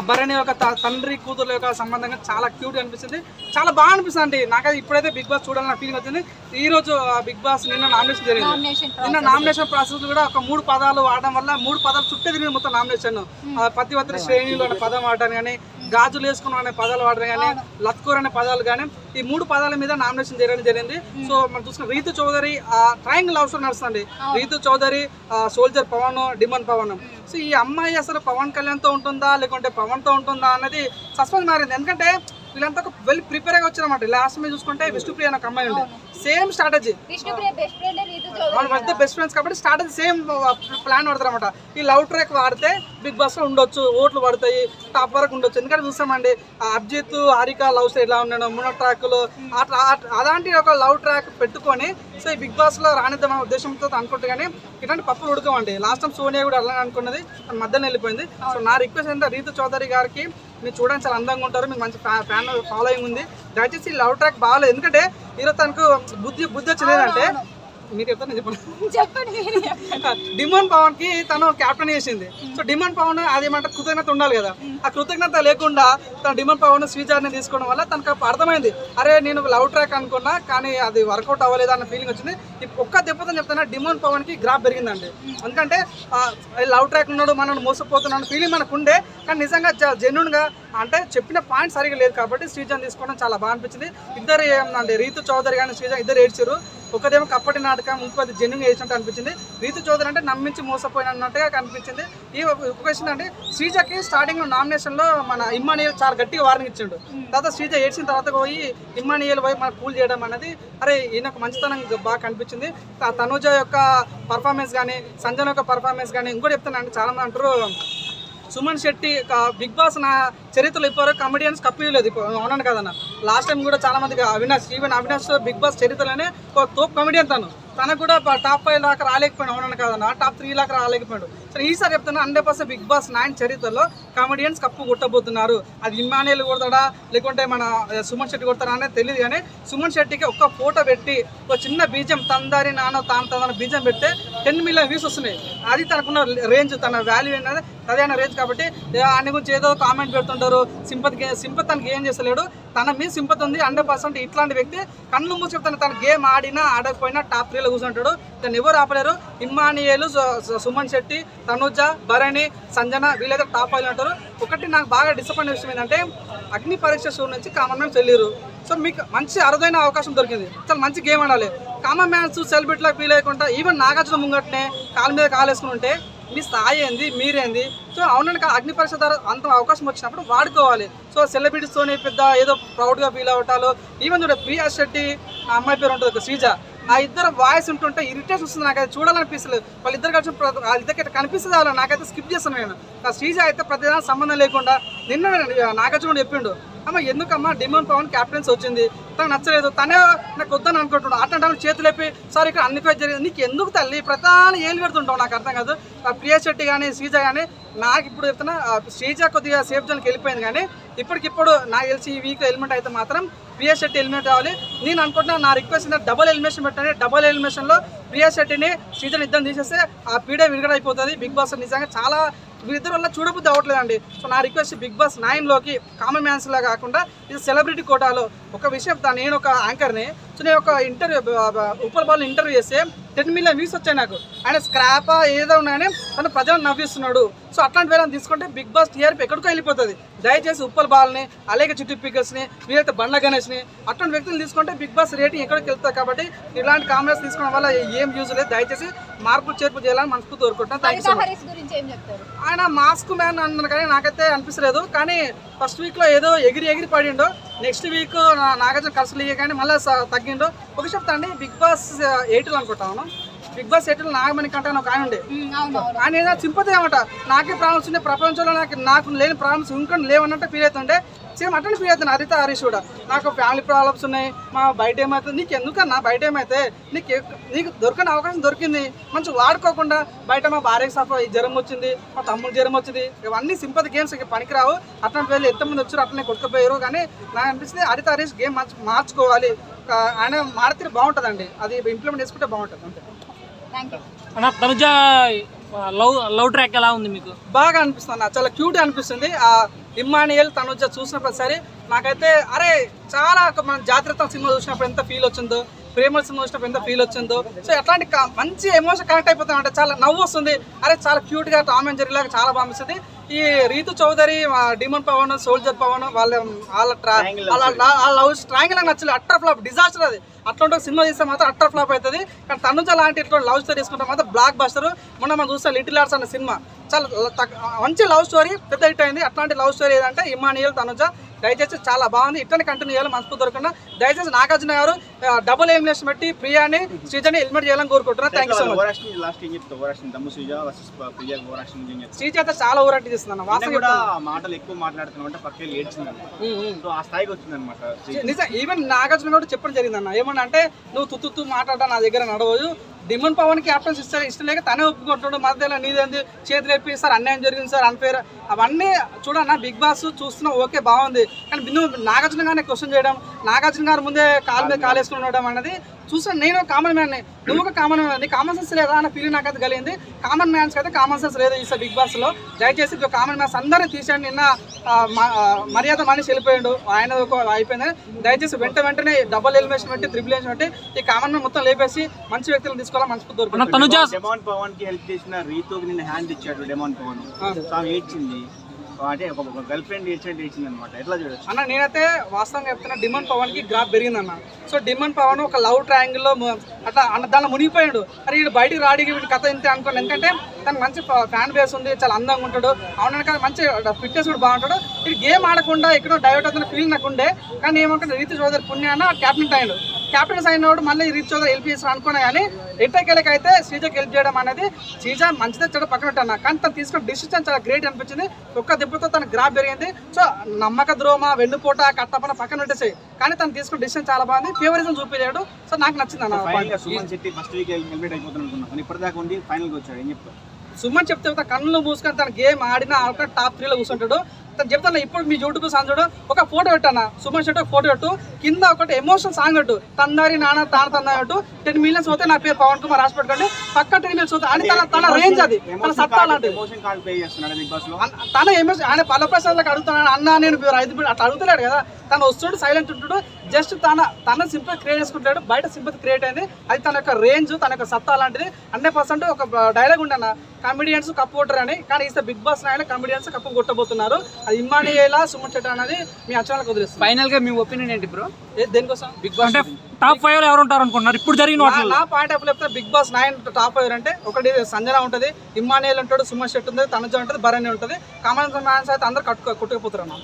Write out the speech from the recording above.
భరణి యొక్క తండ్రి కూతురు యొక్క సంబంధంగా చాలా క్యూట్ అనిపిస్తుంది, చాలా బాగా అనిపిస్తుంది అండి. నాకైతే ఇప్పుడైతే బిగ్ బాస్ చూడాలని ఫీలింగ్ వచ్చింది. ఈ రోజు బిగ్ బాస్ నిన్న నామినేషన్ జరిగింది. నిన్న నామినేషన్ ప్రాసెస్ కూడా ఒక 3 పదాలు వాడడం వల్ల 3 పదాలు చుట్టే తిరిగింది మొత్తం నామినేషన్. పతివత్రి శ్రేణిలో అనే పదం వాడడం కానీ, గాజులు వేసుకున్నాం అనే పదాలు వాడడం కానీ, లత్కూర్ అనే పదాలు కానీ, ఈ 3 పదాల మీద నామినేషన్ చేయడం జరిగింది. సో మనం చూసుకున్న రీతు చౌదరి ట్రయాంగిల్ హౌస్ లో నడుస్తుంది. Rithu Chowdary, soldier Pavan, demon Pavan. So ఈ అమ్మాయి అసలు పవన్ కళ్యాణ్తో ఉంటుందా లేకుంటే పవన్తో ఉంటుందా అన్నది సస్పెన్స్ మారింది. ఎందుకంటే వీళ్ళంతా వెల్ ప్రిపేర్ గా వచ్చారన్నమాట. లాస్ట్ మీద చూసుకుంటే విష్ణుప్రియ అనే అమ్మాయి ఉంది, సేమ్ స్ట్రాటజీ, బెస్ట్ ఫ్రెండ్స్ కాబట్టి స్ట్రాటజీ సేమ్ ప్లాన్ పడతారు అనమాట. ఈ లవ్ ట్రాక్ వాడితే బిగ్ బాస్ లో ఉండొచ్చు, ఓట్లు పడతాయి, టాప్ వరకు ఉండొచ్చు. ఎందుకంటే చూస్తామండి అభిజిత్ హారిక లవ్ స్టైల్ ఎలా ఉన్నాడు, మున ట్రాక్లు అలాంటి ఒక లవ్ ట్రాక్ పెట్టుకొని సో ఈ బిగ్ బాస్ లో రానిద్దాం అనే ఉద్దేశంతో అనుకుంటే కానీ ఇట్లాంటి పప్పులు ఉడకమండి. లాస్ట్ టైం సోనియా కూడా అలానే అనుకున్నది, మధ్యలో వెళ్ళిపోయింది. సో నా రిక్వెస్ట్ ఏంటంటే రీతు చౌదరి గారికి, మీరు చూడడానికి చాలా అందంగా ఉంటారు, మీకు మంచి ఫ్యాన్ ఫాలోయింగ్ ఉంది, దయచేసి లవ్ ట్రాక్ బాగాలేదు. ఎందుకంటే ఈరోజు తనకు బుద్ధి వచ్చిందంటే మీరు చెప్తాను చెప్పండి. డిమాండ్ పవన్ కి తను క్యాప్టెన్ చేసింది. సో డిమాండ్ పవన్ అదేమంటారు కృతజ్ఞత ఉండాలి కదా, ఆ కృతజ్ఞత లేకుండా తన డిమాండ్ పవన్ శ్రీజారిని తీసుకోవడం వల్ల తనకు అర్థమైంది, అరే నేను లవ్ ట్రాక్ అనుకున్నా కానీ అది వర్కౌట్ అవ్వలేదు అన్న ఫీలింగ్ వచ్చింది. ఒక్క దెబ్బతో చెప్తున్నా డిమాండ్ పవన్ కి గ్రాఫ్ పెరిగిందండి. ఎందుకంటే లవ్ ట్రాక్ ఉన్నాడు, మనం మోసపోతున్నాడు ఫీలింగ్ మనకు ఉండే, కానీ నిజంగా జెన్యున్ గా అంటే చెప్పిన పాయింట్ సరిగా లేదు కాబట్టి శ్రీజాన్ తీసుకోవడం చాలా బాగా అనిపించింది. ఇద్దరు అంటే రీతు చౌదరి కానీ శ్రీజాన్ ఇద్దరు ఏడ్చారు. ఒకదేమో కప్పటి నాటకం, ఇంకోది జెన్యున్ చేసినట్టు అనిపించింది. రీతు చౌదరి అంటే నమ్మించి మోసపోయినట్టుగా కనిపించింది. ఈ క్వశ్చన్ అంటే శ్రీజకి స్టార్టింగ్ నామినేషన్ లో మన ఇమ్మానియల్ చాలా గట్టిగా వార్నింగ్ ఇచ్చిండు. తర్వాత శ్రీజ ఏడ్చిన తర్వాత పోయి ఇమ్మానియల్ పోయి మన కూల్ చేయడం అనేది అరే ఈయనకు మంచితనం బాగా కనిపించింది. తనుజ యొక్క పర్ఫార్మెన్స్ కానీ, సంజన యొక్క పర్ఫార్మెన్స్ కానీ. ఇంకోటి చెప్తానండి, చాలా మంది అంటారు సుమన్ శెట్టి బిగ్ బాస్ నా చరిత్రలో ఇప్పటివరకు కమెడియన్స్ కప్పిలేదు. అవునను కదన్న, లాస్ట్ టైం కూడా చాలా మందికి అవినాష్ బిగ్ బాస్ చరిత్రలోనే ఒక తోపు కమెడియన్ తనకు కూడా టాప్ 5 లాగా రాలేకపోయాడు. అవునను కదన్న, టాప్ 3 లాగా రాలేకపోయాడు. సరే ఈసారి చెప్తున్నా 100% బిగ్ బాస్ 9 చరిత్రలో కమెడియన్స్ కప్పు కొట్టబోతున్నారు. అది ఇమ్మానియల్ కొడతాడా లేకుంటే మన సుమన్ శెట్టి కొడతాడా అనేది తెలియదు, కానీ సుమన్ శెట్టికి ఒక్క ఫోటో పెట్టి ఒక చిన్న బీజం తందారి నాన్న తాను బీజం పెడితే 10 మిలియన్ వ్యూస్ వస్తున్నాయి. అది తనకున్న రేంజ్, తన వాల్యూ అనేది అదేనా రేంజ్. కాబట్టి ఆయన గురించి ఏదో కామెంట్ పెడుతుంటారు, సింపతి తనకి ఏం చేస్తలేడు, తన మీద సింపతి ఉంది 100%. ఇట్లాంటి వ్యక్తి కళ్ళు మూసి చెప్తాను, తన గేమ్ ఆడినా ఆడకపోయినా టాప్ 3లో కూర్చుంటాడు, తను ఎవరు ఆపలేరు. ఇమ్మానియేలు, సుమన్ శెట్టి, తనుజ, భరణి, సంజన వీళ్ళైతే టాప్ 5 ఉంటారు. ఒకటి నాకు బాగా డిసప్పాయింట్ విషయం ఏంటంటే అగ్ని పరీక్ష షో నుంచి కామన్ మ్యాన్స్ వెళ్ళారు. సో మీకు మంచి అరుదైన అవకాశం దొరికింది, చాలా మంచి గేమ్ ఆడాలి. కామన్ మ్యాన్స్ సెలబ్రిటీలకు ఫీల్ అయ్యకుండా ఈవెన్ నాగార్జున ముంగట్నే కాలు మీద కాలేసుకుని ఉంటే మీ స్థాయి ఏంది, మీరేంది. సో అవునండి, అగ్ని పరీక్ష ద్వారా అంత అవకాశం వచ్చినప్పుడు వాడుకోవాలి. సో సెలబ్రిటీస్తోనే పెద్ద ఏదో ప్రౌడ్గా ఫీల్ అవ్వటాలు. ఈవెన్ చూడ ప్రియా శెట్టి ఆ అమ్మాయి పేరు ఉంటుంది శ్రీజ, ఆ ఇద్దరు వాయిస్ ఉంటుంటే ఇరిటేషన్ వస్తుంది, నాకైతే చూడాలనిపిస్తలేదు. వాళ్ళిద్దరు కలిసి ఇద్దరికి కనిపిస్తుంది, అలా నాకైతే స్కిప్ చేస్తాను నేను. శ్రీజ అయితే ప్రతిదానికి సంబంధం లేకుండా నిన్న నాగార్జున చెప్పిండు, అమ్మ ఎందుకమ్మా డిమాండ్ పవన్ క్యాప్టెన్స్ వచ్చింది, తనకు నచ్చలేదు, తనే నాకు వద్దని అనుకుంటున్నాడు. అట్లాంటి చేతులు లేపి సార్ ఇక్కడ అన్ని ఫైట్ జరిగింది, నీకు ఎందుకు తల్లి ప్రధాన ఏళ్ళు పెడుతుంటావు, నాకు అర్థం కాదు. ప్రియా శెట్టి కానీ శ్రీజ కానీ నాకు ఇప్పుడు చెప్తున్నా, శ్రీజ కొద్దిగా సేఫ్ జోన్కి వెళ్ళిపోయింది, కానీ ఇప్పటికిప్పుడు నాకు తెలిసి ఈ వీక్ ఎలిమెంట్ అయితే మాత్రం ప్రియా శెట్టి ఎలిమినేట్ అవ్వాలి. నేను అనుకుంటున్నా, నా రిక్వెస్ట్ డబుల్ ఎలిమినేషన్ పెట్టండి. డబుల్ ఎలిమినేషన్లో ప్రియా శెట్టిని శ్రీజని ఇద్దరు తీసేస్తే ఆ పీడే విడుదల అయిపోతుంది. బిగ్ బాస్ నిజంగా చాలా వీరిద్దరు వల్ల చూడబుద్ధి అవ్వట్లేదండి. సో నా రిక్వెస్ట్ బిగ్ బాస్ 9లోకి కామన్ మ్యాన్స్లా కాకుండా ఇది సెలబ్రిటీ కోటాలో ఒక విషయం. నేను ఒక యాంకర్ని, సో నేను ఒక ఇంటర్వ్యూ ఉప్పల్ బాల్ ఇంటర్వ్యూ చేస్తే 10 మిలియన్ వ్యూస్ వచ్చాయి నాకు. ఆయన స్క్రాపా ఏదో ఉన్నాయని తను ప్రజలను నవ్విస్తున్నాడు. సో అట్లాంటి వేళ తీసుకుంటే బిగ్ బాస్ టీఆర్పీ ఎక్కడికో వెళ్ళిపోతుంది. దయచేసి ఉప్పల్ బాల్ని, అలాగే చిట్టి పికర్స్ని, వీలైతే బండ్ల గణేష్ని అట్లాంటి వ్యక్తులు తీసుకుంటే బిగ్ బాస్ రేటింగ్ ఎక్కడికి వెళ్తాయి. కాబట్టి ఇలాంటి కామెంట్స్ తీసుకోవడం వల్ల ఏం యూజ్ లేదు. దయచేసి మార్పులు చేర్పు చేయాలని మనకు కోరుకుంటున్నాను. ఆయన మాస్క్ మ్యాన్ అన్నారు కానీ నాకైతే అనిపిస్తలేదు. కానీ ఫస్ట్ వీక్లో ఏదో ఎగిరి పడిండు, నెక్స్ట్ వీక్ నాగార్జున ఖర్చులు ఇయ్య కానీ మళ్ళీ తగ్గిండు. ఒక చెప్తా అండి, బిగ్ బాస్ 8లో అనుకుంటాను, బిగ్ బాస్ 8లో నాగమణి కంటే ఒక ఆయన ఉండే, ఆయన ఏదైనా సింపతి ఏమంట నాకే ప్రాబ్లమ్స్ ఉండే, ప్రపంచంలో నాకు లేని ప్రాబ్లమ్స్ ఇంకొని లేవన్నట్టు ఫీల్ అవుతుండే. సేమ్ అట్లనే ఫీల్ అవుతుంది హరిత హరీష్ కూడా. నాకు ఫ్యామిలీ ప్రాబ్లమ్స్ ఉన్నాయి, మా బయట ఏమవుతుంది, నీకు ఎందుకన్నా బయట ఏమైతే నీకు దొరకని అవకాశం దొరికింది, మంచి వాడుకోకుండా బయట మా భార్యకి జ్వరం వచ్చింది, మా తమ్ముడు జ్వరం వచ్చింది, ఇవన్నీ సింపతి గేమ్స్ పనికిరావు. అట్లాంటి వేళ్ళు ఎంతమంది వచ్చారు, అట్లనే కొట్టుకుపోయారు. కానీ నాకు అనిపిస్తుంది హరిత హరీష్ గేమ్ మార్చుకోవాలి, ఆయన మాడితే బాగుంటుందండి, అది ఇంప్లిమెంట్ చేసుకుంటే బాగుంటుంది. అంతే. తనుజ లవ్ ట్రాక్ ఎలా ఉంది మీకు? బాగా అనిపిస్తుంది అన్న, చాలా క్యూట్ అనిపిస్తుంది. ఆ ఇమ్మానియల్ తనుజ చూసిన ప్రతిసారి నాకైతే అరే చాలా మన జాగ్రత్త సినిమా చూసినప్పుడు ఎంత ఫీల్ వచ్చిందో, ప్రేమల సినిమా చూసినప్పుడు ఎంత ఫీల్ వచ్చిందో, సో అట్లాంటి మంచి ఎమోషన్ కనెక్ట్ అయిపోతాం అంటే చాలా నవ్వు వస్తుంది. అరే చాలా క్యూట్గా టామ్ అండ్ జెర్రీ లాగా చాలా బాగుంది. ఈ రీతు చౌదరి, డిమన్ పవన్, సోల్జర్ పవన్ వాళ్ళ లవ్ ట్రయాంగిల్ నాకు నచ్చలేదు. అట్టర్ ఫ్లాప్, డిజాస్టర్ అది. అట్లాంటి ఒక సినిమా తీస్తే మాత్రం అట్టర్ ఫ్లాప్ అవుతుంది. కానీ తనుజ లాంటి ఇట్లా లవ్ స్టోరీ తీసుకుంటే మాత్రం బ్లాక్ బస్టర్. మొన్న మనం చూస్తే లిటిల్ ఆర్ట్స్ అనే సినిమా చాలా మంచి లవ్ స్టోరీ, పెద్ద హిట్ అయింది. అట్లాంటి లవ్ స్టోరీ ఏదంటే ఇమ్మానియల్ తనుజ. దయచేసి చాలా బాగుంది, ఇట్లనే కంటిన్యూ చేయాలి మనసు దొరకకుండా. దయచేసి నాగార్జున గారు డబుల్ ఎలిమినేషన్ పెట్టి ప్రియాని శ్రీజని ఎలిమినేట్ చేయాలని కోరుకుంటున్నాను. Thank you so much. Sreeja అయితే చాలా ఊరంటి చేస్తున్నాను. నిజం, ఈవెన్ నాగార్జున కూడా చెప్పడం జరిగిందన్న. ఏమన్నా అంటే నువ్వు తుత్తు మాట్లాడా నా దగ్గర నడవదు, డిమన్ పవన్ క్యాప్టెన్స్ ఇష్టం లేక తనే ఒప్పుకుంటాడు, మధ్యలో నీదేంది చేతులు ఎప్పి సార్ అన్యాయం జరిగింది సార్ అన్ఫేర్ అవన్నీ చూడన్నా. బిగ్ బాస్ చూస్తున్నావు ఓకే బాగుంది, కానీ నువ్వు నాగార్జున గారిని క్వశ్చన్ చేయడం, నాగార్జున గారు ముందే కాలు మీద కాలు వేసుకుని ఉండడం అనేది చూసాను. నేను కామన్ మ్యాన్ని, నువ్వు ఒక కామన్ మ్యాన్, నీ కామన్ సెన్స్ లేదా అన్న ఫీలింగ్ నాకైతే కలిగింది. కామన్ మ్యాన్స్ అయితే కామన్ సెన్స్ లేదు ఈ బిగ్ బాస్ లో. దయచేసి కామన్ మ్యాన్స్ అందరినీ తీసేయండి. నిన్న మర్యాద మనిషి వెళ్ళిపోయాడు, ఆయన అయిపోయింది. దయచేసి వెంటనే డబుల్ ఎలిమినేషన్ పెట్టి ట్రిపుల్ ఎలిమినేషన్ పెట్టి ఈ కామన్ మ్యాన్ మొత్తం లేపేసి మంచి వ్యక్తులను తీసుకోవాలి, మంచి దొరుకుతుంది. డెమాన్ పవన్ కి హెల్ప్ చేసిన రీతోకి నిన్న హ్యాండ్ ఇచ్చాడు డెమాన్ పవన్, ఏడ్చింది అంటే ఒక గర్ల్ ఫ్రెండ్ ఏడ్చింది అనమాట. ఎట్లా చూడొచ్చు అన్న? నేనైతే వాస్తవంగా చెప్తున్నా, డిమన్ పవన్ కి గ్రాఫ్ పెరిగిందన్న. సో డిమన్ పవన్ ఒక లవ్ ట్రయాంగిల్ లో అట్లా దానిలో మునిగిపోయాడు. అరే వీడు బయటికి రాడికి వీడి కథ ఇంతే అనుకోండి, ఎందుకంటే తనకు మంచి ఫ్యాన్ బేస్ ఉంది, చాలా అందంగా ఉంటాడు, అవునా కానీ మంచి ఫిట్నెస్ కూడా బాగుంటాడు. ఇది గేమ్ ఆడకుండా ఎక్కడో డైవర్ట్ అవుతున్న ఫీలింగ్ నాకు ఉండే. కానీ ఏమంటే రీతు చౌదరి పుణ్యాన క్యాప్టెన్ అయ్యాడు. క్యాప్టెన్స్ అయినవాడు మళ్ళీ రీతు చౌదరి హెల్ప్ చేస్తాను అనుకున్నా, కానీ ఎట్టకెళ్ళకైతే శ్రీజకి హెల్ప్ చేయడం అనేది శ్రీజ మంచిదే చెడు పక్కన పెట్టాను. కానీ తను తీసుకున్న డిసిషన్ చాలా గ్రేట్ అనిపించింది. ఒక్క దెబ్బతో తన గ్రాఫ్ పెరిగింది. సో నమ్మక ద్రోమ, వెన్నుపోట, కట్టపన పక్కన పెట్టేసాయి, కానీ తను తీసుకున్న డిసిషన్ చాలా బాగుంది. ఫేవరిజం చూపించాడు. సో నాకు నచ్చింది అన్న. సుమన్ చెప్తే కన్నులు మూసుకొని తన గేమ్ ఆడిన టాప్ 3లో కూర్చుంటాడు. తను చెప్తాను ఇప్పుడు మీ యూట్యూబ్ సాంగ్ చూడు, ఒక ఫోటో పెట్టాను సుమన్ షెట్టి, ఒక ఫోటో పెట్టు, కింద ఒకటి ఎమోషనల్ సాంగ్ పెట్టు, తందారి నాన్న తందా పెట్టు. 10 మిలియన్స్ పోతే నా పేరు పవన్ కుమార్ రాసి పెట్టుకోండి, పక్క 10 మిలియన్స్ పోతే అని తన రేంజ్, అది తన సత్తా లాంటిది. తన ఎమోషన్ ఆయన పల్లప్రసాద్లకు అడుగుతున్నాడు, అన్న నేను 5 అట్లా అడుగుతున్నాడు కదా. తను వస్తుడు సైలెంట్ ఉంటుడు, జస్ట్ తన సింపతి క్రియేట్ చేసుకుంటాడు. బయట సింపతి క్రియేట్ అయింది, అది తన యొక్క రేంజ్, తన యొక్క సత్తా లాంటిది. 100% ఒక డైలాగ్ ఉండన్న, కమెడియన్స్ కప్పు కొట్టరు అని. కానీ ఈసారి బిగ్ బాస్ నాయన కమెడియన్స్ కప్పు కొట్టబోతున్నారు. అది ఇమ్మానియేలా, సుమన్ షెట్టి అనేది మీ అంచనాలకు వదిలేస్తుంది. ఫైనల్ గా మీ ఒపీనియన్ ఏంటి బ్రో? దేనికోసం బిగ్ బాస్ టాప్ 5 ఎవరు ఉంటారు అనుకుంటున్నారు ఇప్పుడు జరిగిన వాటిలో? నా పాయింట్ ఆఫ్ చెప్తే బిగ్ బాస్ 9 టాప్ 5 అంటే ఒకటి సంజన ఉంటుంది, ఇమ్మానియేల్ ఉంటాడు, సుమన్ షెట్టి ఉంటుంది, తనుజ ఉంటుంది, భరణి ఉంటుంది. కామన్ మ్యాన్స్ అయితే అందరు కొట్టుకుపోతారు అన్న.